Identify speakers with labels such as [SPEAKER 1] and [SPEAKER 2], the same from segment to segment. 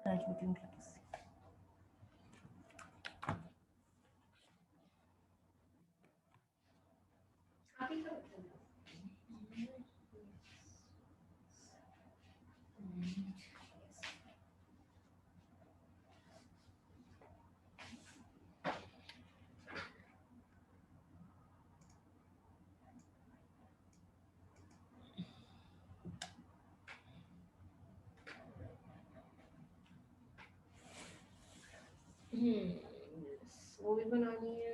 [SPEAKER 1] Graduating class. वो भी बनानी है.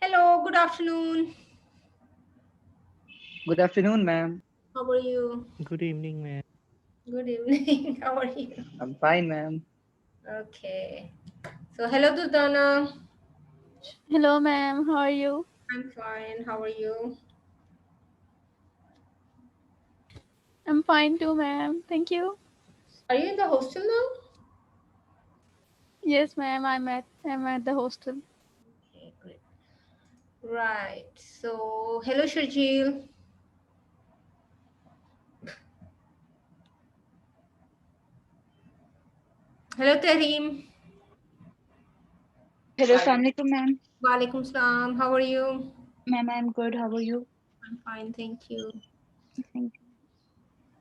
[SPEAKER 1] Hello, good afternoon.
[SPEAKER 2] Good afternoon, ma'am.
[SPEAKER 1] How are you?
[SPEAKER 3] Good evening, ma'am.
[SPEAKER 1] Good evening. How are you?
[SPEAKER 2] I'm fine, ma'am.
[SPEAKER 1] Okay. So, hello, Dudana.
[SPEAKER 4] Hello, ma'am. How are you?
[SPEAKER 1] I'm fine. How are you?
[SPEAKER 4] I'm fine too, ma'am. Thank you.
[SPEAKER 1] Are you in the hostel now?
[SPEAKER 4] Yes, ma'am. I'm at the hostel.
[SPEAKER 1] Okay, great. Right. So, hello, Shajil. Hello, Tareem.
[SPEAKER 5] Hello, Assalamualaikum, ma'am.
[SPEAKER 1] Walaikum salam. How are you?
[SPEAKER 5] Ma'am, I'm good. How are you?
[SPEAKER 1] I'm fine, thank you.
[SPEAKER 5] Thank you.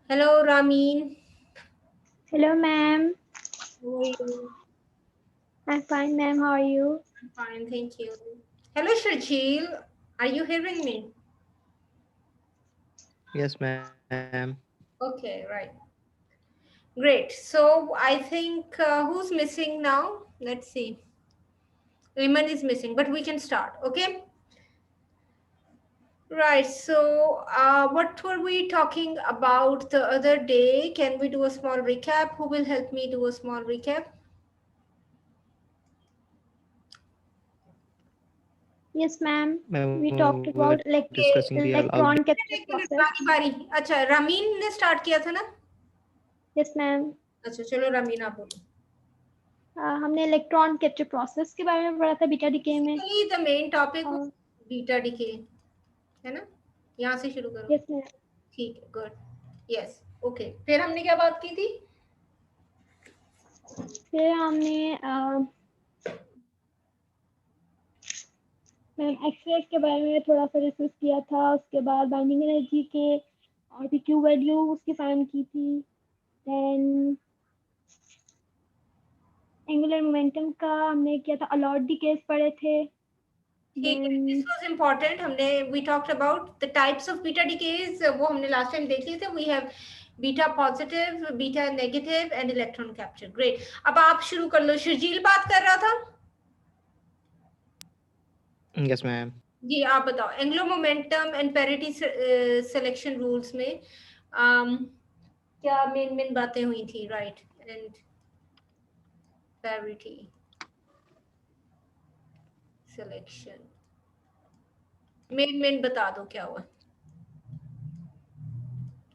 [SPEAKER 1] Hello, Ramin.
[SPEAKER 5] Hello, ma'am.
[SPEAKER 1] How are you?
[SPEAKER 5] I'm fine, ma'am. How are you?
[SPEAKER 1] I'm fine, thank you. Hello, Shajil. Are you hearing me?
[SPEAKER 3] Yes, ma'am.
[SPEAKER 1] Okay, right. Great. So, I think who's missing now? Let's see. Iman is missing, but we can start. Okay. Right. So, what were we talking about the other day? Can we do a small recap? Who will help me do a small recap?
[SPEAKER 5] Yes, ma'am.
[SPEAKER 3] Ma'am,
[SPEAKER 5] We talked
[SPEAKER 3] we were
[SPEAKER 5] about
[SPEAKER 3] discussing the allowed.
[SPEAKER 5] electron capture
[SPEAKER 1] एक minute
[SPEAKER 5] process.
[SPEAKER 1] बारी बारी. अच्छा, ramen ने start किया था ना?
[SPEAKER 5] Yes, ma'am.
[SPEAKER 1] अच्छा, चलो रमीन आप बोलो.
[SPEAKER 5] हमने इलेक्ट्रॉन कैप्चर प्रोसेस के बारे में पढ़ा था बीटा डिके में.
[SPEAKER 1] Basically, the main topic was
[SPEAKER 5] हाँ.
[SPEAKER 1] बीटा डिके, है ना? यहाँ से शुरू करो.
[SPEAKER 5] Yes, ma'am.
[SPEAKER 1] ठीक है, गुड. Yes, okay. फिर हमने क्या बात की थी?
[SPEAKER 5] फिर हमने मैम एक्सरेज के बारे में थोड़ा सा डिस्कस किया था. उसके बाद बाइंडिंग एनर्जी के और भी क्यू वैल्यू उसकी फाइंड की थी. देन एंगुलर मोमेंटम का हमने किया था. अलॉट डिकेस पढ़े थे.
[SPEAKER 1] ठीक है, दिस वाज इम्पोर्टेंट. हमने we talked about the types of beta decays. वो हमने लास्ट टाइम देख लिए थे. We have beta positive, beta negative and electron capture. Great. अब आप शुरू कर लो. शर्जील बात कर रहा था.
[SPEAKER 3] Yes, ma'am.
[SPEAKER 1] जी, आप बताओ. Angular momentum and parity selection rules में क्या मेन बातें हुई थी? Right. And parity selection main बता दो क्या हुआ.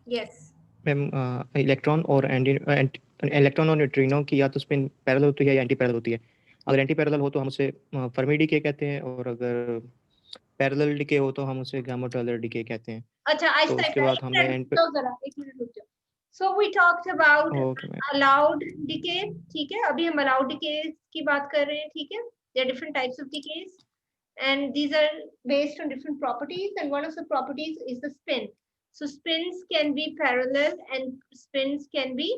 [SPEAKER 1] यस.
[SPEAKER 3] मैम, इलेक्ट्रॉन और इलेक्ट्रॉन और न्यूट्रिनो की या तो स्पिन पैरेलल होती है या एंटी पैरेलल होती है. अगर एंटी पैरेलल हो तो हम उसे फर्मी डीके कहते हैं, और अगर पैरेलल डीके हो तो हम उसे गामा टॉलर डीके कहते हैं.
[SPEAKER 1] अच्छा,
[SPEAKER 3] तो उसके बाद हमने
[SPEAKER 1] एक मिनट रुक जाओ. So we talked about allowed decay. ठीक है, अभी हम अलाउड डिके की बात कर रहे हैं. ठीक है, there are different types of decays and these are based on different properties, and one of the properties is the spin. So spins can be parallel and spins can be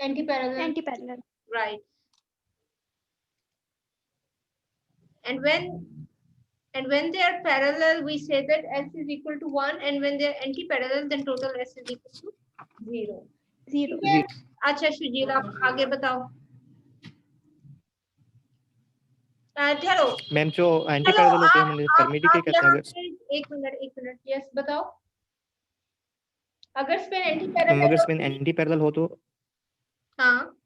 [SPEAKER 1] anti-parallel. Right. And when And when they are parallel, we say that S is equal to 1, and when they are anti-parallel, then total S is equal to 0.
[SPEAKER 5] Zero.
[SPEAKER 1] ठीक है? अच्छा सुजील, आप आगे बताओ. चलो.
[SPEAKER 3] Ma'am जो anti
[SPEAKER 1] चलो
[SPEAKER 3] parallel होते हैं हम फर्मी डीके कहते हैं.
[SPEAKER 1] यहाँ पे एक मिनट, यस बताओ. अगर स्पिन एंटी
[SPEAKER 3] मैम
[SPEAKER 1] पैरेलल
[SPEAKER 3] अगर स्पिन एंटी पैरेलल हो तो
[SPEAKER 1] हाँ,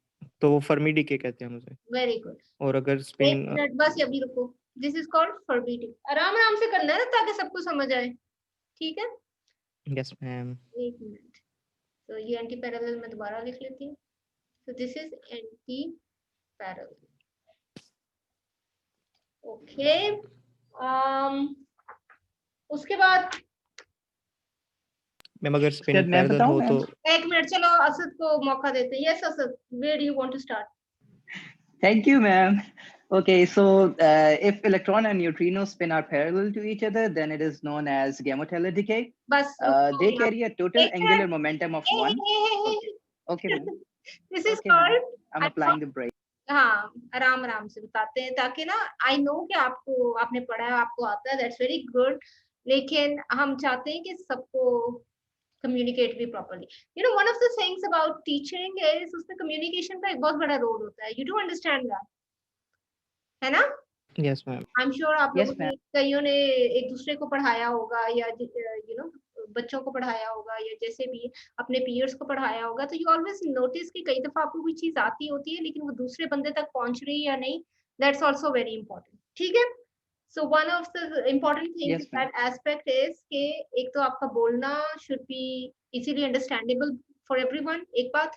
[SPEAKER 3] तो वो फर्मी डीके कहते हैं उसे.
[SPEAKER 1] Very good.
[SPEAKER 3] और अगर
[SPEAKER 1] एक
[SPEAKER 3] स्पिन
[SPEAKER 1] मिनट बस अभी रुको. This is called Fermi decay. आराम आराम से करना है ना ताकि सबको समझ आए. ठीक है?
[SPEAKER 3] Yes ma'am.
[SPEAKER 1] एक मिनट. तो ये एंटी पैरेलल मैं दोबारा लिख लेती हूँ. So this is anti-parallel. Okay. उसके बाद
[SPEAKER 3] मैम अगर स्पिन
[SPEAKER 2] मैं
[SPEAKER 3] पैरेलल
[SPEAKER 2] बताऊं
[SPEAKER 3] हो
[SPEAKER 2] मैम?
[SPEAKER 3] तो
[SPEAKER 1] एक मिनट चलो असद को मौका देते हैं. Yes Asad, where do you want to start?
[SPEAKER 2] Thank you, ma'am. Okay, so if electron and neutrino spin are parallel to each other, then it is known as gamoteller decay.
[SPEAKER 1] बस
[SPEAKER 2] They carry a total
[SPEAKER 1] एक
[SPEAKER 2] angular
[SPEAKER 1] minute.
[SPEAKER 2] momentum of 1. Okay, ma'am.
[SPEAKER 1] This is
[SPEAKER 2] Okay, ma'am.
[SPEAKER 1] called.
[SPEAKER 2] I'm applying the brake.
[SPEAKER 1] हाँ, आराम आराम से बताते हैं ताकि ना आई नो कि आपको आपने पढ़ा है, आपको आता है, दैट्स वेरी गुड. लेकिन हम चाहते हैं कि सबको कम्युनिकेट भी properly. You know one of the things about teaching is उसमें कम्युनिकेशन का एक बहुत बड़ा रोल होता है. यू डू अंडरस्टैंड दैट, है ना?
[SPEAKER 3] Yes ma'am.
[SPEAKER 1] I am sure आप
[SPEAKER 2] Yes,
[SPEAKER 1] लोगों ने कईयों ने एक दूसरे को पढ़ाया होगा या यू नो बच्चों को पढ़ाया होगा या जैसे भी अपने पीयर्स को पढ़ाया होगा. तो यू ऑलवेज नोटिस कि कई दफा आपको कोई चीज आती होती है लेकिन वो दूसरे बंदे तक पहुंच रही है या नहीं. That's also very important. ठीक है? So one of the important things
[SPEAKER 2] Yes, ma'am.
[SPEAKER 1] That aspect is कि एक तो आपका बोलना should be easily understandable for everyone. एक बात.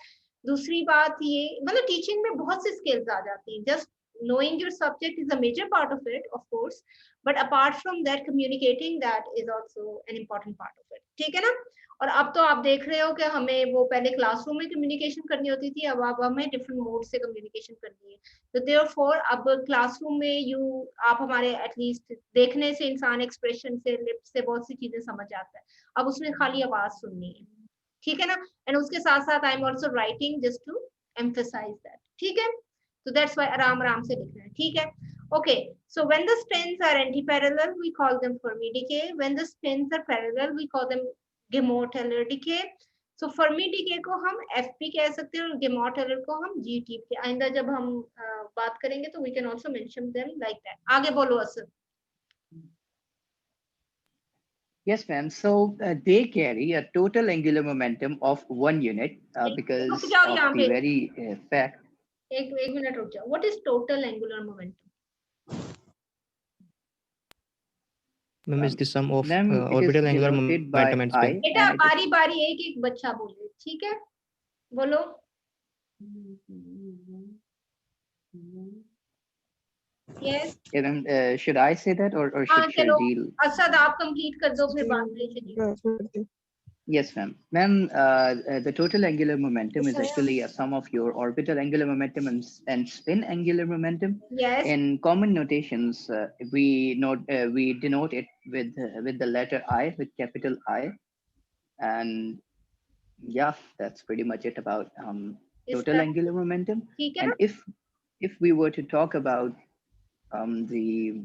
[SPEAKER 1] दूसरी बात ये मतलब टीचिंग में बहुत सी स्किल्स आ जाती हैं. Just knowing your subject is a major part of it, of course, but apart from that, communicating that is also an important part of it. ठीक है ना? और अब तो आप देख रहे हो कि हमें वो पहले क्लासरूम में कम्युनिकेशन करनी होती थी, अब हमें डिफरेंट मोड से कम्युनिकेशन करनी है. तो देयरफॉर अब क्लासरूम में आप हमारे एटलीस्ट देखने से, इंसान एक्सप्रेशन से, लिप्स से बहुत सी चीजें समझ आता है. अब उसमें खाली आवाज सुननी है. ठीक है ना? एंड उसके साथ साथ I am also writing just to emphasise that. ठीक है? So that's why आराम आराम से लिखना है. ठीक है? Okay. So when the spins are anti-parallel, we call them Fermi decay. When the spins are parallel, we call them gamoteller decay. So Fermi decay को हम FP कह सकते हैं और gamoteller को हम GT. आइंदा जब हम बात करेंगे तो we can also mention them like that. आगे बोलो Asad.
[SPEAKER 2] Yes, ma'am. So they carry a total angular momentum of 1 unit because
[SPEAKER 1] रुक जाओ
[SPEAKER 2] of
[SPEAKER 1] यहाँ
[SPEAKER 2] the
[SPEAKER 1] पे.
[SPEAKER 2] very fact.
[SPEAKER 1] एक मिनट रुक जाओ. What is total angular momentum?
[SPEAKER 3] Ma'am is the sum of
[SPEAKER 2] Ma'am, it is
[SPEAKER 3] orbital angular
[SPEAKER 2] denoted by
[SPEAKER 3] momentum and
[SPEAKER 2] I.
[SPEAKER 3] Spin.
[SPEAKER 1] बेटा
[SPEAKER 2] and it is-
[SPEAKER 1] बारी बारी एक बच्चा बोले. ठीक है? बोलो. Yes.
[SPEAKER 2] Yeah, ma'am, should I say that or
[SPEAKER 1] हाँ
[SPEAKER 2] should
[SPEAKER 1] चलो.
[SPEAKER 2] Shardil?
[SPEAKER 1] असद आप कंप्लीट कर दो फिर बाद में Sharjeel.
[SPEAKER 2] Yes, ma'am. Ma'am, the total angular momentum is actually a sum of your orbital angular momentum and spin angular momentum.
[SPEAKER 1] Yes.
[SPEAKER 2] In common notations, we denote it with the letter I, with capital I, and yeah, that's pretty much it about total angular momentum. And if we were to talk about the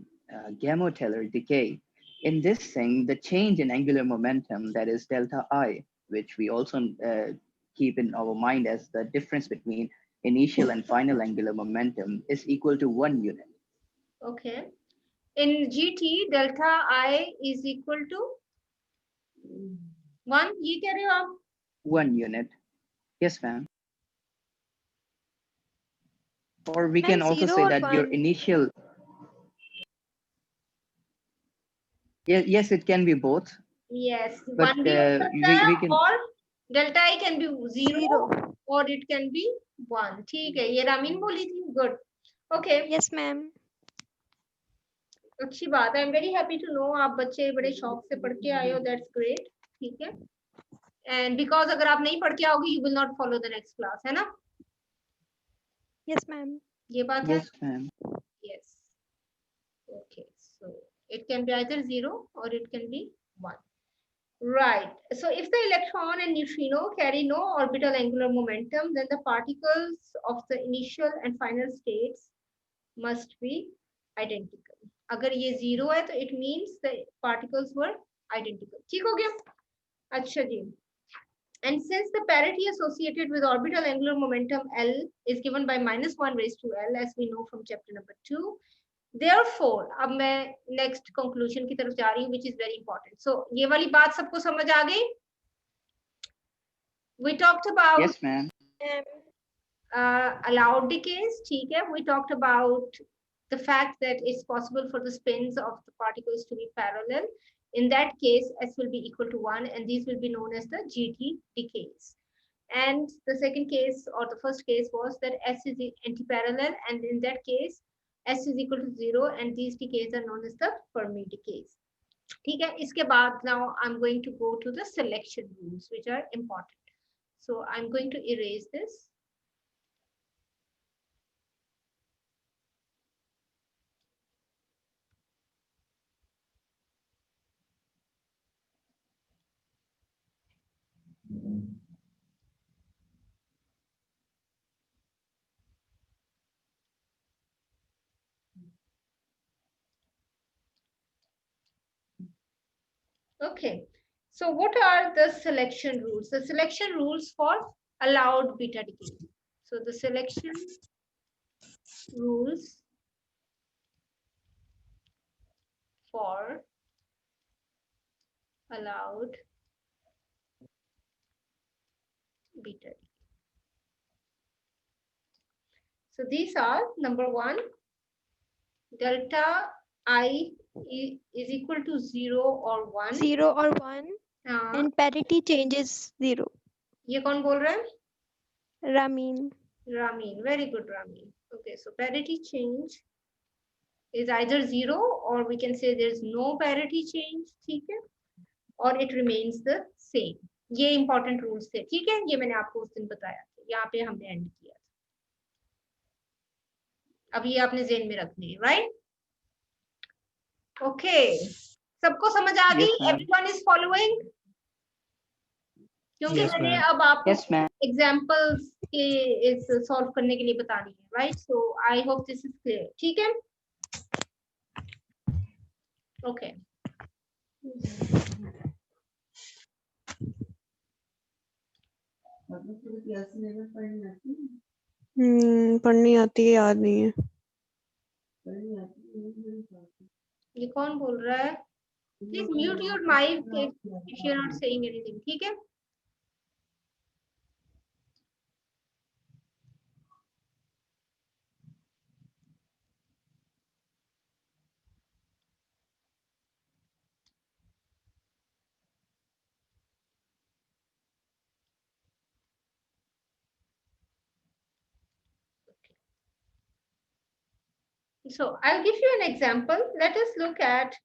[SPEAKER 2] gamoteller decay, in this thing, the change in angular momentum, that is delta I, which we also keep in our mind as the difference between initial and final angular momentum, is equal to 1 unit.
[SPEAKER 1] Okay. In GT, delta I is equal to 1. ये कह रहे हो आप?
[SPEAKER 2] 1 unit. Yes, ma'am. Or we can also say that your initial. Yes, it can be both.
[SPEAKER 1] Yes.
[SPEAKER 2] But
[SPEAKER 1] 1 भी हो सकता है
[SPEAKER 2] we can.
[SPEAKER 1] और delta I can be 0 or it can be 1. ठीक है. ये रामीन बोली थी. Good. Okay.
[SPEAKER 6] Yes, ma'am.
[SPEAKER 1] अच्छी बात है. I'm very happy to know आप बच्चे बड़े शौक से पढ़ के आए हो. That's great. ठीक है. And because अगर आप नहीं पढ़ के आओगे, you will not follow the next class, है ना?
[SPEAKER 6] Yes, ma'am.
[SPEAKER 1] ये बात है?
[SPEAKER 2] Yes, ma'am.
[SPEAKER 1] Yes. Okay. So it can be either 0 or it can be 1. Right. So if the electron and neutrino carry no orbital angular momentum, then the particles of the initial and final states must be identical. अगर ये 0 है तो it means the particles were identical. ठीक हो गया? अच्छा जी. And since the parity associated with orbital angular momentum L is given by -1 raised to L, as we know from chapter number 2, therefore, अब मैं next conclusion की तरफ जा रही हूँ, which is very important. So ये वाली बात सबको समझ आ गई? We talked about
[SPEAKER 2] yes, ma'am.
[SPEAKER 1] Allowed decays. ठीक है? We talked about the fact that it's possible for the spins of the particles to be parallel. In that case, S will be equal to 1, and these will be known as the GT decays. And the second case, or the first case, was that S is antiparallel, and in that case, S is equal to 0, and these decays are known as the Fermi decays. ठीक है? इसके बाद now I'm going to go to the selection rules, which are important. So I'm going to erase this. Okay, so what are the selection rules? The selection rules for allowed beta decay. So the selection rules for allowed beta decay. So these are, number 1, delta I is equal to 0 or 1.
[SPEAKER 6] 0 or 1. And parity changes 0.
[SPEAKER 1] ये कौन बोल रहा है?
[SPEAKER 6] Ramin.
[SPEAKER 1] Ramin, very good, Ramin. Okay, so parity change is either 0, or we can say there's no parity change, ठीक है? Or it remains the same. ये important rules थे, ठीक है? ये मैंने आपको उस दिन बताया था. यहाँ पे हमने end किया था. अब ये आपने ज़हन में रखनी है, right? Okay. सबको समझ आ गई?
[SPEAKER 2] Yes,
[SPEAKER 1] Everyone is following? क्योंकि
[SPEAKER 3] Yes,
[SPEAKER 1] मैंने
[SPEAKER 3] ma'am.
[SPEAKER 1] अब आपको
[SPEAKER 2] Yes, ma'am.
[SPEAKER 1] examples के इस solve करने के लिए बता दी है, right? So I hope this is clear. ठीक है? Okay.
[SPEAKER 6] पढ़नी आती है, याद नहीं है.
[SPEAKER 1] ये कौन बोल रहा है? Please mute your mic if you're not saying anything. ठीक है? So I'll give you an example. Let us look at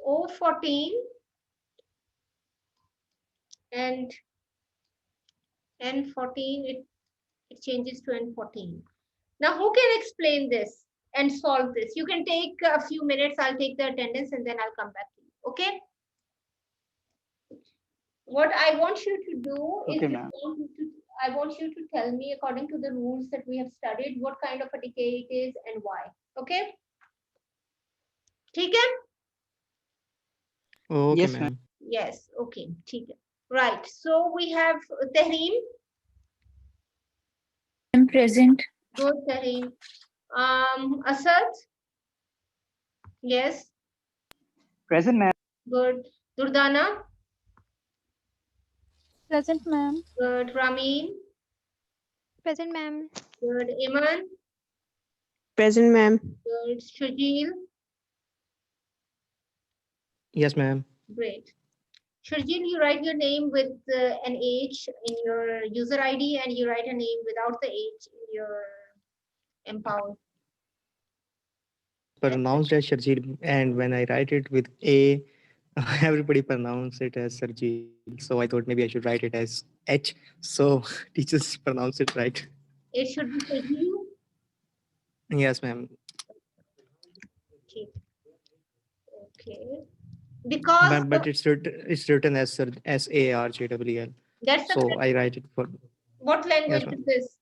[SPEAKER 1] O14 and N14. It changes to N14. Now, who can explain this and solve this? You can take a few minutes. I'll take the attendance and then I'll come back to you. Okay? What I want you to do is I want you to tell me, according to the rules that we have studied, what kind of a decay it is and why. Okay? ठीक है?
[SPEAKER 3] Okay,
[SPEAKER 2] Yes,
[SPEAKER 3] ma'am.
[SPEAKER 1] Yes. Okay. ठीक है. Right. So we have Tehreem.
[SPEAKER 7] I'm present.
[SPEAKER 1] Good, Tehreem. Asad. Yes.
[SPEAKER 2] Present, ma'am.
[SPEAKER 1] Good. Durdana.
[SPEAKER 4] Present, ma'am.
[SPEAKER 1] Good. Ramin.
[SPEAKER 6] Present, ma'am.
[SPEAKER 1] Good. Iman.
[SPEAKER 5] Present, ma'am.
[SPEAKER 1] Good. Shujil.
[SPEAKER 3] Yes, ma'am.
[SPEAKER 1] Great. Shurjil, you write your name with an H in your user ID, and you write a name without the H in your Empower.
[SPEAKER 3] Pronounced as Sharjeel, and when I write it with A, everybody pronounce it as Sharjeel. So I thought maybe I should write it as H. So teachers pronounce it right.
[SPEAKER 1] It should be Shurjil.
[SPEAKER 3] Yes, ma'am.
[SPEAKER 1] ठीक. Okay. Because
[SPEAKER 3] but it's written as SARJWL.
[SPEAKER 1] that's the
[SPEAKER 3] So
[SPEAKER 1] correct.
[SPEAKER 3] I write it for.
[SPEAKER 1] What language
[SPEAKER 3] Yes,
[SPEAKER 1] is
[SPEAKER 3] ma'am.
[SPEAKER 1] this?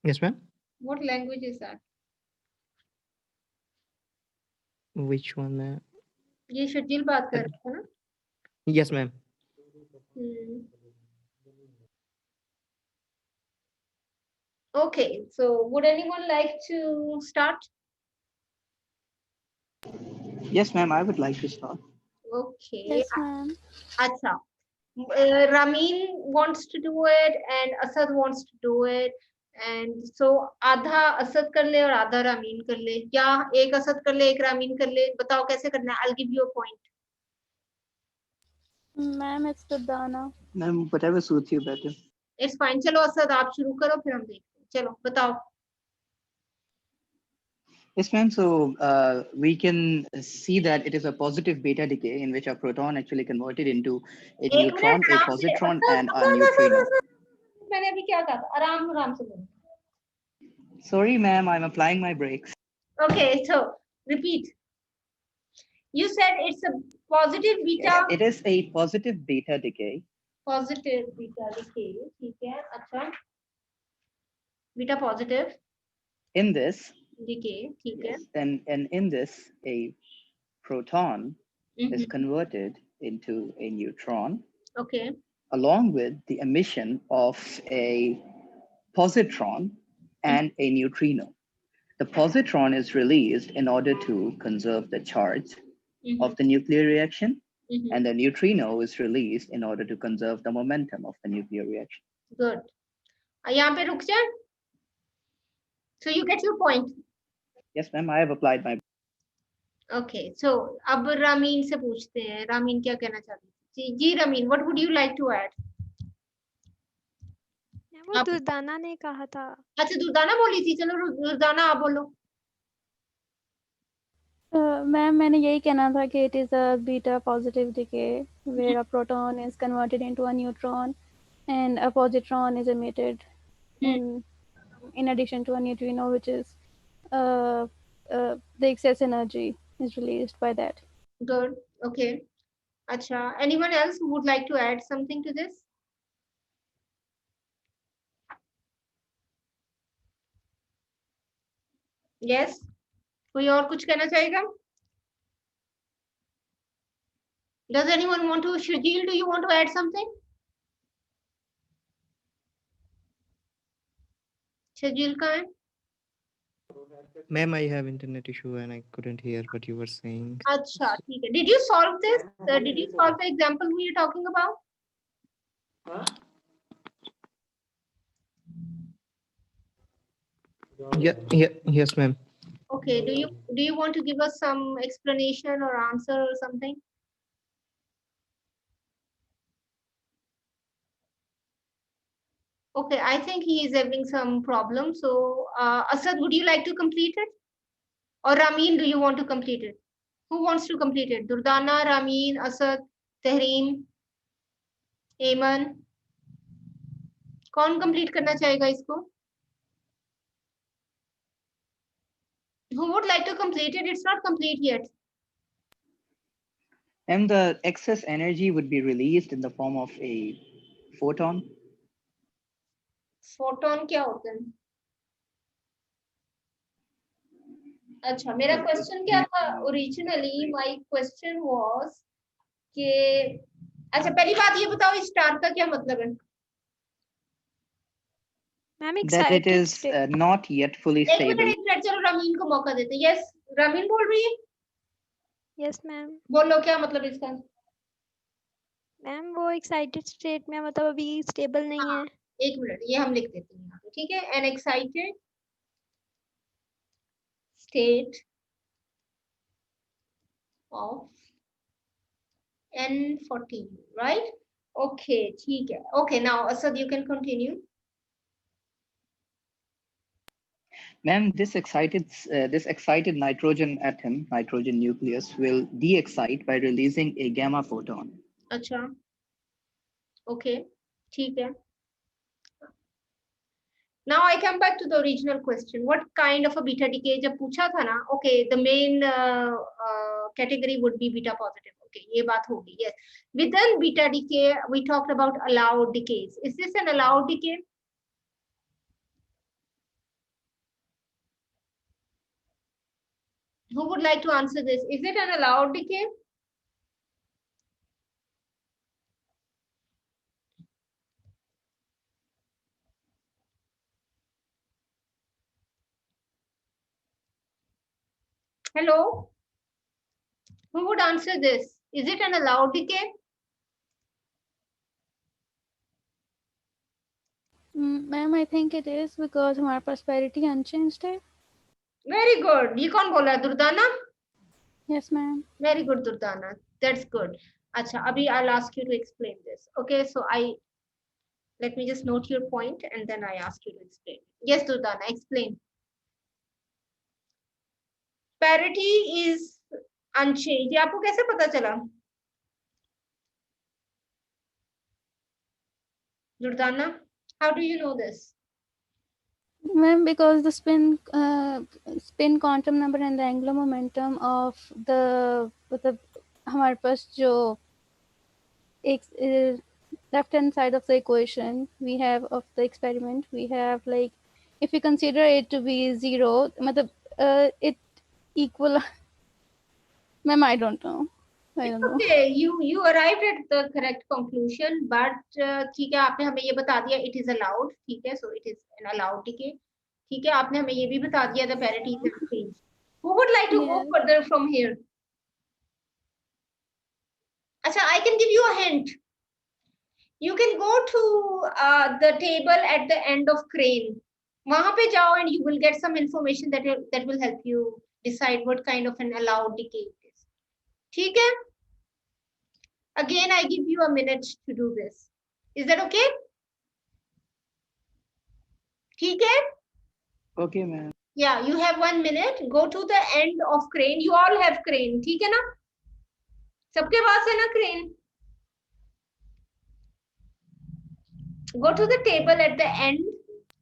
[SPEAKER 3] Yes, ma'am.
[SPEAKER 1] What language is that?
[SPEAKER 3] Which one, ma'am?
[SPEAKER 1] ये शर्जील बात कर रहा था ना?
[SPEAKER 3] Yes, ma'am.
[SPEAKER 1] Okay, so would anyone like to start?
[SPEAKER 2] Yes, ma'am, I would like to start.
[SPEAKER 1] Okay.
[SPEAKER 4] Yes, ma'am.
[SPEAKER 1] Acha. Ramin wants to do it and Asad wants to do it. And so आधा असद कर ले और आधा रामीन कर ले, या एक असद कर ले एक रामीन कर ले. बताओ कैसे करना है. I'll give you a point.
[SPEAKER 4] Ma'am, it's Durdana.
[SPEAKER 2] Ma'am, whatever suits you better.
[SPEAKER 1] It's fine. चलो असद आप शुरू करो फिर हम देखते हैं. चलो बताओ.
[SPEAKER 2] Yes, ma'am. So we can see that it is a positive beta decay in which a proton actually converted into a neutron, a positron, and a neutrino.
[SPEAKER 1] मैंने अभी क्या कहा था? आराम आराम से बोलो.
[SPEAKER 2] Sorry, ma'am, I'm applying my brakes.
[SPEAKER 1] Okay, so repeat. You said it's a positive beta.
[SPEAKER 2] Yes, it is a positive beta decay.
[SPEAKER 1] Positive beta decay. ठीक है. अच्छा. Beta positive
[SPEAKER 2] In this
[SPEAKER 1] decay. ठीक है.
[SPEAKER 2] yes, and in this, a proton is converted into a neutron.
[SPEAKER 1] Okay.
[SPEAKER 2] Along with the emission of a positron and a neutrino. The positron is released in order to conserve the charge of the nuclear reaction, and the neutrino is released in order to conserve the momentum of the nuclear reaction.
[SPEAKER 1] Good. यहाँ पे रुक जाए. So you get your point.
[SPEAKER 2] Yes, ma'am, I have applied my.
[SPEAKER 1] Okay, so अब रामीन से पूछते हैं. रामीन क्या कहना चाहती थी? जी Ramin, what would you like to add?
[SPEAKER 6] वो दुर्दाना ने कहा था.
[SPEAKER 1] अच्छा दुर्दाना बोली थी. चलो दुर्दाना आप बोलो.
[SPEAKER 4] Ma'am, मैंने यही कहना था कि it is a beta positive decay where a proton is converted into a neutron and a positron is emitted in addition to a neutrino, which is the excess energy is released by that.
[SPEAKER 1] Good. Okay. Acha. Anyone else who would like to add something to this? Yes. कोई और कुछ कहना चाहेगा? Does anyone want to? Shajil, do you want to add something? Shajil कहाँ है?
[SPEAKER 3] Ma'am, I have internet issue and I couldn't hear what you were saying.
[SPEAKER 1] अच्छा ठीक है. Did you solve this? Did you solve the example we are talking about?
[SPEAKER 3] Yes, ma'am.
[SPEAKER 1] Okay. Do you want to give us some explanation or answer or something? Okay, I think he is having some problem. So, Asad, would you like to complete it? Or Ramin, do you want to complete it? Who wants to complete it? Durdana, Ramin, Asad, Tehreem, Ayman. कौन complete करना चाहेगा इसको? Who would like to complete it? It's not complete yet.
[SPEAKER 2] And the excess energy would be released in the form of a photon.
[SPEAKER 1] Photon क्या होता है? अच्छा, मेरा question क्या था? Originally, my question was कि अच्छा पहली बात ये बताओ इस स्टार का क्या मतलब है?
[SPEAKER 2] That it is not yet fully stable.
[SPEAKER 1] एक मिनट चलो रामीन को मौका देते. Yes, रामीन बोल रही है?
[SPEAKER 6] Yes, ma'am.
[SPEAKER 1] बोलो क्या मतलब इसका?
[SPEAKER 6] मैम वो एक्साइटेड स्टेट में मतलब अभी स्टेबल नहीं है.
[SPEAKER 1] एक मिनट ये हम लिख देते हैं यहाँ पे. ठीक है. An excited state of N14, right? Okay, ठीक है. Okay, now Asad, you can continue.
[SPEAKER 2] Ma'am, this excited nitrogen atom, nitrogen nucleus, will de-excite by releasing a gamma photon.
[SPEAKER 1] अच्छा. Okay, ठीक है. Now I come back to the original question. What kind of a beta decay? जब पूछा था ना, okay, the main category would be beta positive. Okay, ये बात होगी. Yes. Within beta decay, we talked about allowed decays. Is this an allowed decay? Who would like to answer this? Is it an allowed decay? Hello? Who would answer this? Is it an allowed decay?
[SPEAKER 4] Ma'am, I think it is because हमारे पास parity unchanged है.
[SPEAKER 1] Very good. ये कौन बोला? Durdana?
[SPEAKER 4] Yes, ma'am.
[SPEAKER 1] Very good, Durdana. That's good. Acha, abhi I'll ask you to explain this. Okay, so let me just note your point and then I ask you to explain. Yes, Durdana, explain. Parity is unchanged. ये आपको कैसे पता चला? Durdana, how do you know this?
[SPEAKER 4] Ma'am, because the spin quantum number and the angular momentum of the हमारे पास जो left hand side of the equation we have of the experiment, we have like, if we consider it to be 0, it equal. Ma'am, I don't know.
[SPEAKER 1] Okay, you arrived at the correct conclusion, but ठीक है, आपने हमें ये बता दिया it is allowed, ठीक है, so it is an allowed decay, ठीक है, आपने हमें ये भी बता दिया the parity is unchanged. Who would like to go further from here? अच्छा, I can give you a hint. You can go to the table at the end of crane. वहां पे जाओ and you will get some information that will help you decide what kind of an allowed decay it is. ठीक है? Again, I give you a minute to do this. Is that okay? ठीक है?
[SPEAKER 2] Okay, ma'am.
[SPEAKER 1] Yeah, you have 1 minute. Go to the end of crane. You all have crane. ठीक है ना? सबके पास है ना crane? Go to the table at the end.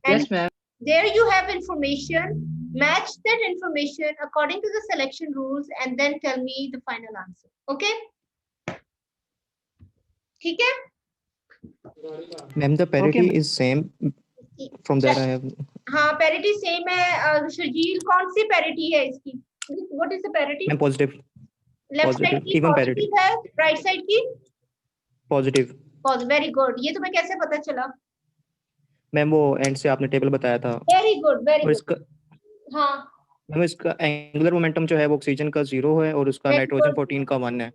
[SPEAKER 1] And
[SPEAKER 2] yes, ma'am.
[SPEAKER 1] There you have information. Match that information according to the selection rules and then tell me the final answer. Okay? ठीक है?
[SPEAKER 3] Ma'am, the parity is same. From there I have.
[SPEAKER 1] हाँ, parity same है. शर्जील, कौन सी parity है इसकी? What is the parity?
[SPEAKER 3] Ma'am, positive.
[SPEAKER 1] Left side की
[SPEAKER 3] even
[SPEAKER 1] positive
[SPEAKER 3] parity
[SPEAKER 1] है, right side की
[SPEAKER 3] positive.
[SPEAKER 1] Very good. ये तुम्हें कैसे पता चला?
[SPEAKER 3] मैम वो एंड से आपने टेबल बताया था.
[SPEAKER 1] Very good, very good.
[SPEAKER 3] इसका
[SPEAKER 1] हाँ.
[SPEAKER 3] मैम इसका एंगुलर मोमेंटम जो है वो ऑक्सीजन का 0 है और उसका नाइट्रोजन 14 का 1 है.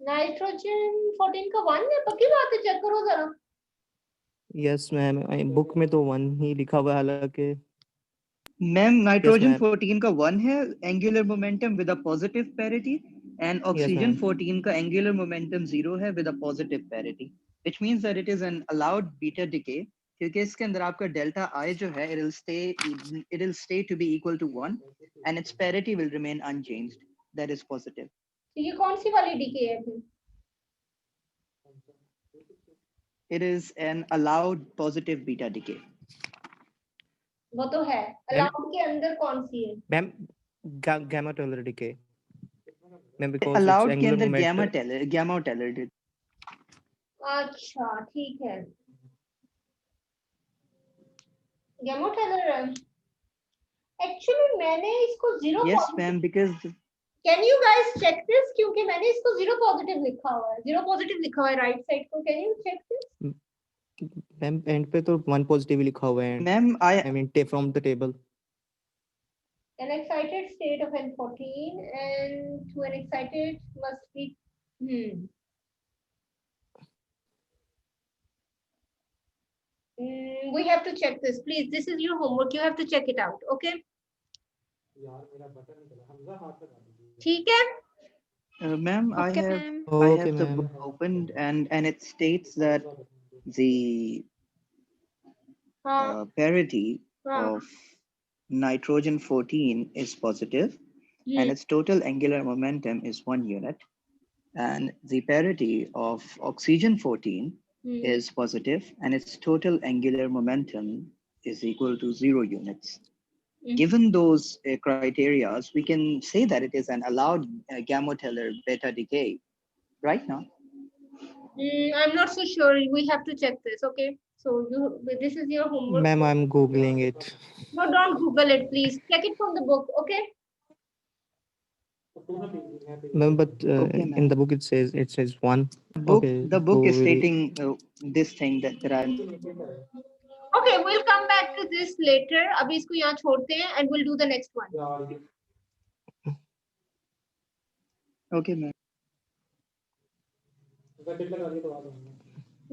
[SPEAKER 1] नाइट्रोजन 14 का 1 है? पक्की बात है, चेक करो जरा.
[SPEAKER 3] यस मैम, बुक में तो 1 ही लिखा हुआ है हालांकि.
[SPEAKER 2] मैम नाइट्रोजन 14 का 1 है angular momentum with a positive parity and oxygen 14 का एंगुलर मोमेंटम 0 है with a positive parity, which means that it is an allowed beta decay, क्योंकि इसके अंदर आपका डेल्टा आई जो है it will stay to be equal to 1 and its parity will remain unchanged, that is positive.
[SPEAKER 1] तो ये कौन सी वाली डीके है फिर?
[SPEAKER 2] It is an allowed positive beta decay.
[SPEAKER 1] वो तो है. अलाउड के अंदर कौन सी है?
[SPEAKER 3] Ma'am Gamow Teller decay. Ma'am because
[SPEAKER 2] allowed के अंदर गामा टेलर.
[SPEAKER 1] अच्छा, ठीक है. गामा टेलर एक्चुअली मैंने इसको 0
[SPEAKER 2] yes ma'am, because
[SPEAKER 1] can you guys check this, क्योंकि मैंने इसको 0 पॉजिटिव लिखा हुआ है. 0 पॉजिटिव लिखा हुआ है राइट साइड को. Can you check this?
[SPEAKER 3] Ma'am end पे तो 1 पॉजिटिव लिखा हुआ है.
[SPEAKER 2] Ma'am I
[SPEAKER 3] mean from the table.
[SPEAKER 1] An excited state of N14 and to an excited must be we have to check this, please. This is your homework. You have to check it out. Okay? ठीक है?
[SPEAKER 2] Ma'am,
[SPEAKER 6] Okay,
[SPEAKER 2] I
[SPEAKER 6] ma'am.
[SPEAKER 2] have the book opened and it states that the parity of nitrogen 14 is positive and its total angular momentum is 1 unit, and the parity of oxygen 14 is positive and its total angular momentum is equal to 0 units. Given those criteria, we can say that it is an allowed gamma-teller beta decay right now.
[SPEAKER 1] I'm not so sure. We have to check this. Okay. So this is your homework.
[SPEAKER 3] Ma'am, I'm Googling it.
[SPEAKER 1] No, don't Google it, please. Check it from the book. Okay.
[SPEAKER 3] Ma'am, but
[SPEAKER 2] Okay,
[SPEAKER 3] in the book it says one.
[SPEAKER 2] The book is stating this thing that I'm.
[SPEAKER 1] Okay, we'll come back to this later. अभी इसको यहाँ छोड़ते हैं and we'll do the next one.
[SPEAKER 2] Okay, ma'am.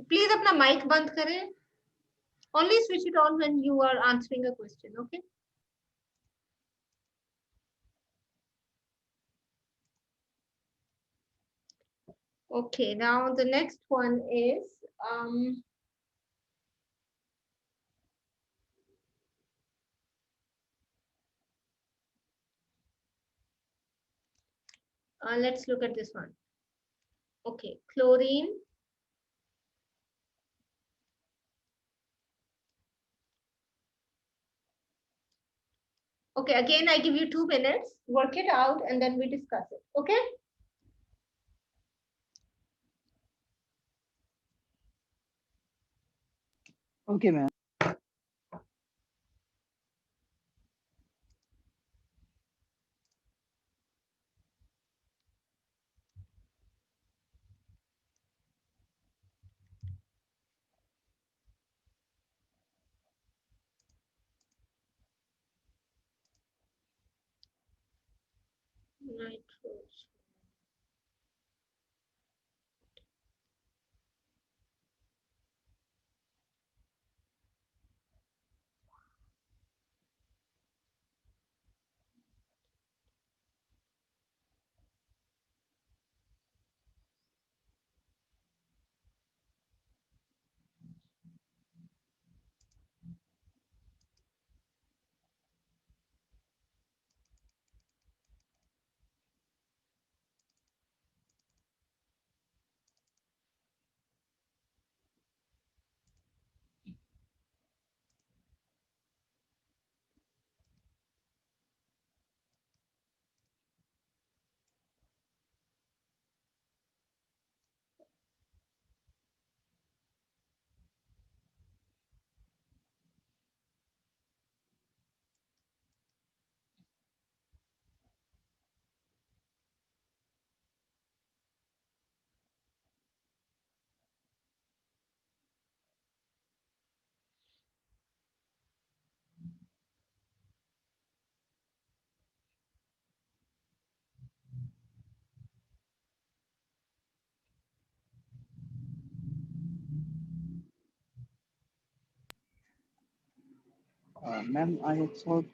[SPEAKER 1] Please अपना mic बंद करें. Only switch it on when you are answering a question. Okay. Okay, now the next one is let's look at this one. Okay, chlorine. Okay, again, I give you 2 minutes, work it out, and then we discuss it. Okay.
[SPEAKER 2] Okay, ma'am.
[SPEAKER 1] Nitrous.
[SPEAKER 2] Ma'am, I had solved.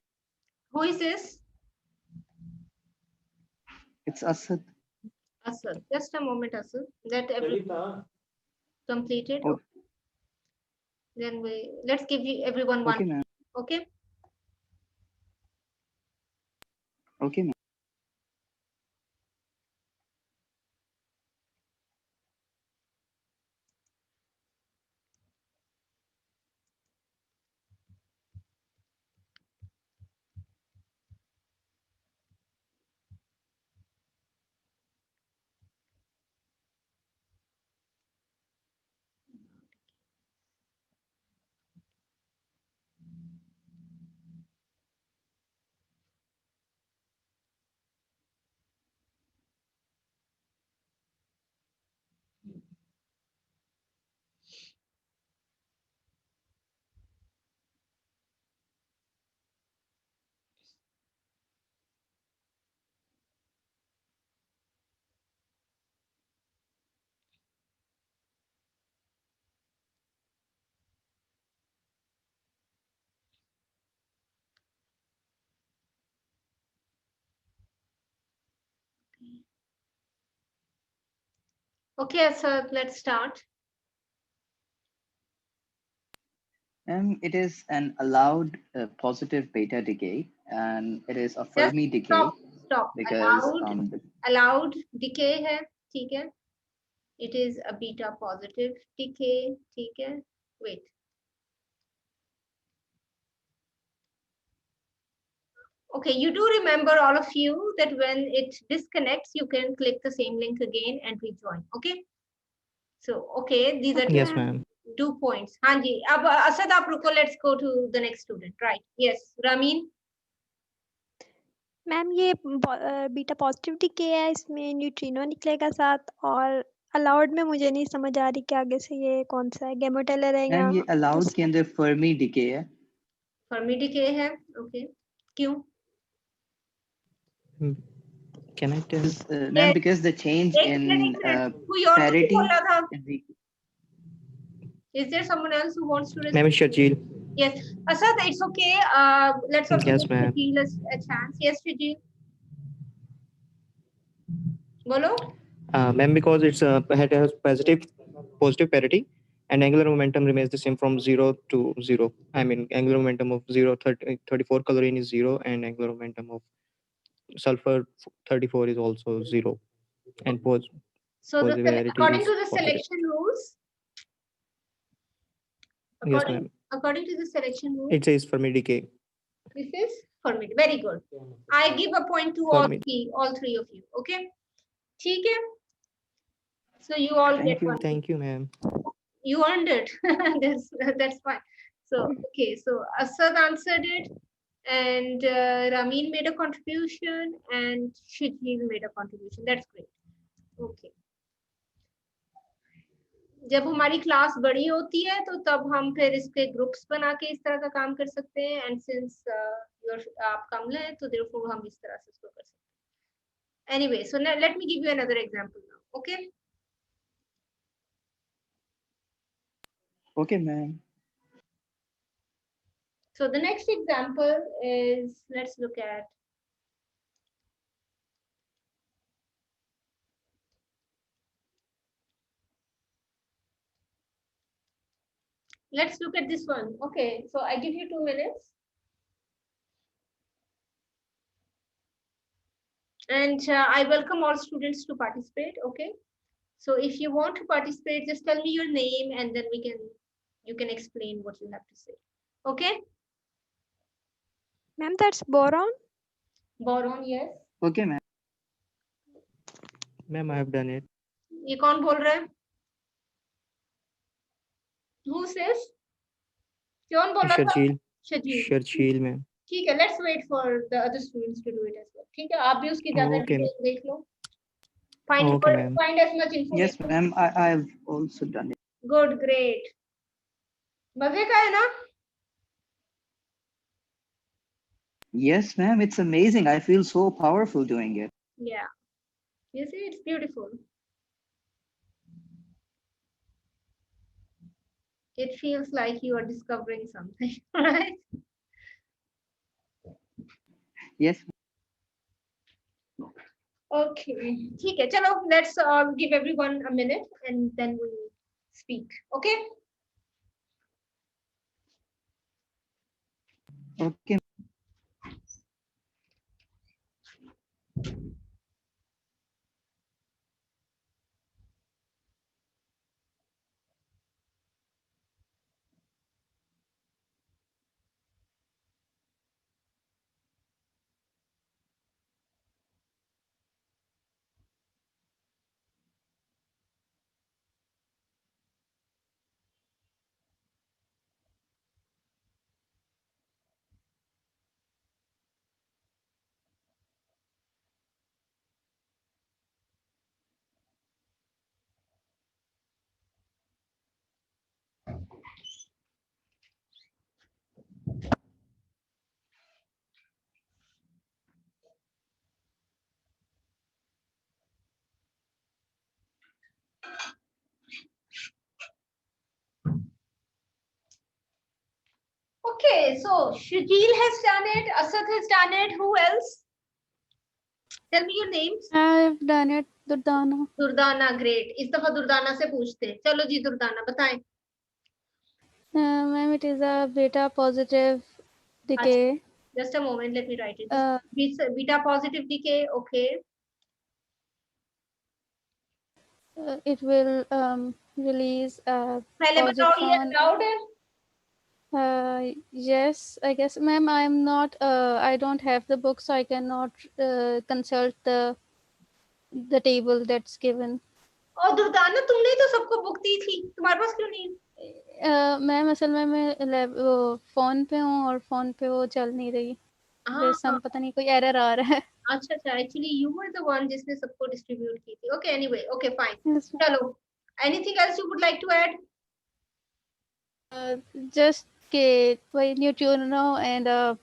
[SPEAKER 1] Who is this?
[SPEAKER 2] It's Asad.
[SPEAKER 1] Asad. Just a moment, Asad. Let everyone complete it.
[SPEAKER 2] Okay.
[SPEAKER 1] Then let's give you everyone one.
[SPEAKER 2] Okay, ma'am.
[SPEAKER 1] Okay.
[SPEAKER 2] Okay, ma'am.
[SPEAKER 1] Okay, Asad, let's start.
[SPEAKER 2] It is an allowed positive beta decay, and it is a Fermi decay.
[SPEAKER 1] Stop.
[SPEAKER 2] Because
[SPEAKER 1] allowed decay है, ठीक है? It is a beta positive decay, ठीक है? Wait. Okay, you do remember, all of you, that when it disconnects, you can click the same link again and rejoin. Okay. So, okay, these are
[SPEAKER 3] Yes, ma'am.
[SPEAKER 1] 2 points. Hanji, ab Asad aap ruko, let's go to the next student. Right. Yes, Ramin.
[SPEAKER 6] Ma'am ये beta positive DK है, इसमें neutrino निकलेगा साथ, और allowed में मुझे नहीं समझ आ रही कि आगे से ये कौन सा है, गेमोटेलर है या
[SPEAKER 2] मैम ये अलाउड के अंदर फर्मी डिके है।
[SPEAKER 1] फर्मी डिके है, ओके, क्यों?
[SPEAKER 3] Can I tell?
[SPEAKER 2] Ma'am, because the change in parity.
[SPEAKER 1] Is there someone else who wants to respond?
[SPEAKER 3] Ma'am, Shajil.
[SPEAKER 1] Yes, Asad, it's okay. Let's also
[SPEAKER 3] Yes,
[SPEAKER 1] give
[SPEAKER 3] ma'am.
[SPEAKER 1] Shajil a chance. Yes, Shajil. Bolo?
[SPEAKER 3] Ma'am, because it's it has positive parity, and angular momentum remains the same from 0 to 0. I mean, angular momentum of 34 chlorine is 0, and angular momentum of sulfur 34 is also 0, and
[SPEAKER 1] so according to the
[SPEAKER 3] positive.
[SPEAKER 1] selection rules.
[SPEAKER 3] Yes, ma'am.
[SPEAKER 1] According to the selection rules.
[SPEAKER 3] It says Fermi decay.
[SPEAKER 1] This is Fermi. Very good. I give a point to all three of you. Okay. ठीक है. So you all get one.
[SPEAKER 3] Thank you, ma'am.
[SPEAKER 1] You earned it. that's fine. So okay. So Asad answered it, and Ramin made a contribution, and Shajil made a contribution. That's great. Okay. जब हमारी class बड़ी होती है तो तब हम फिर इसके ग्रुप्स बना के इस तरह का काम कर सकते हैं, एंड सिंस आप कम हैं तो देयरफॉर हम इस तरह से इसको कर सकते हैं. Anyway, so let me give you another example now. Okay
[SPEAKER 2] okay ma'am.
[SPEAKER 1] So the next example is, let's look at this one. Okay, so I give you 2 minutes. And I welcome all students to participate. Okay, so if you want to participate, just tell me your name, and then you can explain what you have to say. Okay.
[SPEAKER 6] Ma'am, that's boron.
[SPEAKER 1] Boron, yes.
[SPEAKER 2] Okay, ma'am.
[SPEAKER 3] Ma'am, I have done it.
[SPEAKER 1] ये कौन बोल रहा है? Who says? कौन बोल रहा था?
[SPEAKER 3] Shajil, ma'am.
[SPEAKER 1] ठीक है, let's wait for the other students to do it as well. ठीक है, आप भी उसकी ज़्यादा डिटेल देख लो. Find as much information.
[SPEAKER 2] Yes, ma'am. I've also done it.
[SPEAKER 1] Good, great. मजे का है ना?
[SPEAKER 2] Yes, ma'am. It's amazing. I feel so powerful doing it.
[SPEAKER 1] Yeah. You see, it's beautiful. It feels like you are discovering something, right?
[SPEAKER 2] Yes.
[SPEAKER 1] Okay. ठीक है, चलो, let's give everyone a minute and then we speak. Okay?
[SPEAKER 2] Okay.
[SPEAKER 1] Okay, so Shajil has done it, Asad has done it. Who else? Tell me your names.
[SPEAKER 4] I've done it. Durdana.
[SPEAKER 1] Durdana, great. इस दफा दुर्दाना से पूछते हैं. चलो जी दुर्दाना बताएं.
[SPEAKER 4] Ma'am, it is a beta positive decay.
[SPEAKER 1] Just a moment, let me write it. Beta positive decay, okay.
[SPEAKER 4] It will release a
[SPEAKER 1] पहले बताओ ये allowed है?
[SPEAKER 4] Yes, I guess, ma'am. I'm not. I don't have the book, so I cannot consult the table that's given.
[SPEAKER 1] और दुर्दाना तुमने ही तो सबको book दी थी, तुम्हारे पास क्यों नहीं?
[SPEAKER 4] मैम असल में मैं फोन पे हूँ और फोन पे वो चल नहीं रही। पता नहीं कोई एरर आ रहा है।
[SPEAKER 1] अच्छा अच्छा, actually you were the one जिसने सबको डिस्ट्रीब्यूट की थी। ओके एनीवे, ओके फाइन, चलो anything else you would like to add?
[SPEAKER 4] Just के वही neutrino and a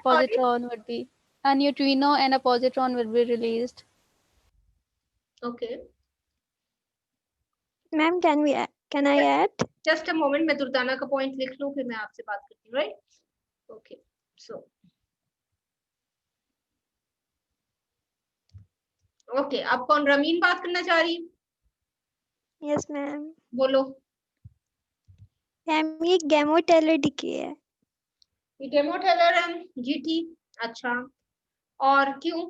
[SPEAKER 4] positron would be a neutrino and a positron will be released.
[SPEAKER 1] Okay.
[SPEAKER 6] Ma'am, can I add?
[SPEAKER 1] Just a moment, मैं दुर्दाना का point लिख लूं, फिर मैं आपसे बात करती हूँ, राइट? ओके, सो ओके, अब कौन? रमीन बात करना चाह रही?
[SPEAKER 6] Yes ma'am.
[SPEAKER 1] बोलो।
[SPEAKER 6] मैम ये गैमो-टेलर डिके है।
[SPEAKER 1] ये गैमो-टेलर है, जीटी। अच्छा, और क्यों?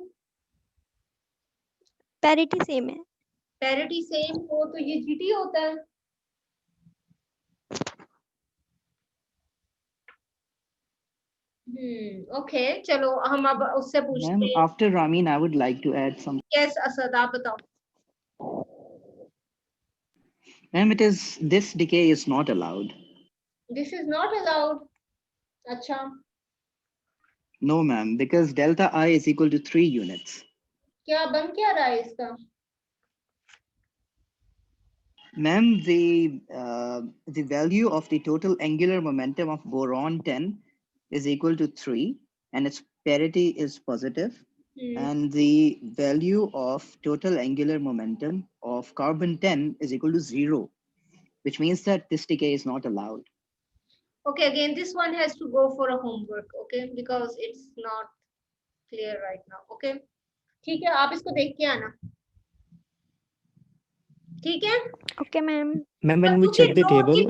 [SPEAKER 6] पैरिटी सेम है।
[SPEAKER 1] पैरिटी सेम हो तो ये जीटी होता है। ओके, चलो हम अब उससे पूछते हैं।
[SPEAKER 2] After Ramin, I would like to add some.
[SPEAKER 1] Yes, Asad, आप बताओ।
[SPEAKER 2] Ma'am, this decay is not allowed.
[SPEAKER 1] This is not allowed. अच्छा।
[SPEAKER 2] No, ma'am, because delta I is equal to 3 units.
[SPEAKER 1] क्या बन क्या रहा है इसका?
[SPEAKER 2] Ma'am, the value of the total angular momentum of boron 10 is equal to 3 and its parity is positive. And the value of total angular momentum of carbon 10 is equal to 0, which means that this decay is not allowed.
[SPEAKER 1] Okay, again, this one has to go for a homework, okay, because it's not clear right now, okay? ठीक है, आप इसको देख के आना, ठीक है?
[SPEAKER 6] Okay, ma'am.
[SPEAKER 3] Ma'am, when we check the table,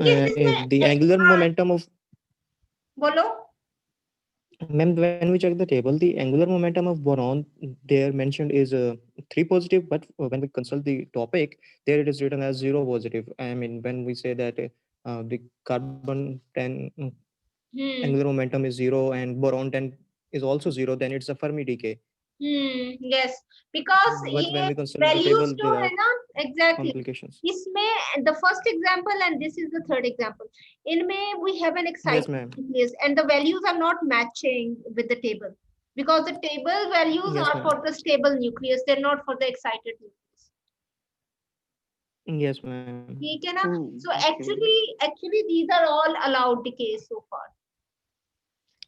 [SPEAKER 3] the angular momentum of.
[SPEAKER 1] बोलो।
[SPEAKER 3] Ma'am, when we check the table, the angular momentum of boron there mentioned is 3 positive, but when we consult the topic, there it is written as 0 positive. I mean, when we say that the carbon 10 angular momentum is 0 and boron 10 is also 0, then it's a Fermi decay.
[SPEAKER 1] Yes, because
[SPEAKER 3] but when we consult the
[SPEAKER 1] values
[SPEAKER 3] table, there are
[SPEAKER 1] exactly
[SPEAKER 3] complications.
[SPEAKER 1] इसमें the first example and this is the third example. इनमें we have an excited nucleus and the values are not matching with the table because the table values are for the stable nucleus, they're not for the excited nucleus.
[SPEAKER 3] Yes, ma'am.
[SPEAKER 1] ठीक है ना? So actually these are all allowed decays so far.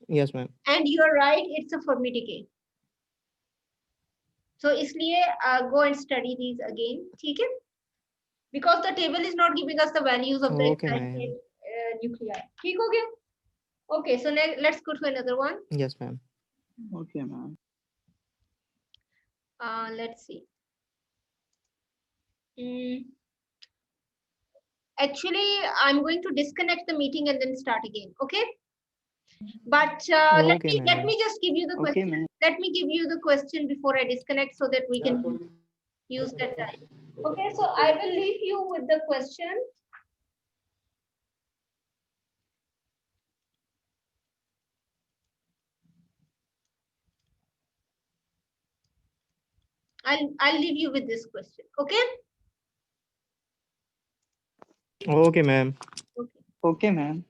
[SPEAKER 3] Yes, ma'am.
[SPEAKER 1] And you are right, it's a Fermi decay. So इसलिए go and study these again, ठीक है? Because the table is not giving us the values of the excited nuclei. ठीक हो गया? Okay, so let's go to another one.
[SPEAKER 3] Yes, ma'am.
[SPEAKER 2] Okay, ma'am.
[SPEAKER 1] Let's see. Actually, I'm going to disconnect the meeting and then start again. Okay? But let me just give you the question. Let me give you the question before I disconnect so that we can use that time. Okay, so I will leave you with the question. I'll leave you with this question. Okay?
[SPEAKER 3] Okay, ma'am.
[SPEAKER 2] Okay, ma'am.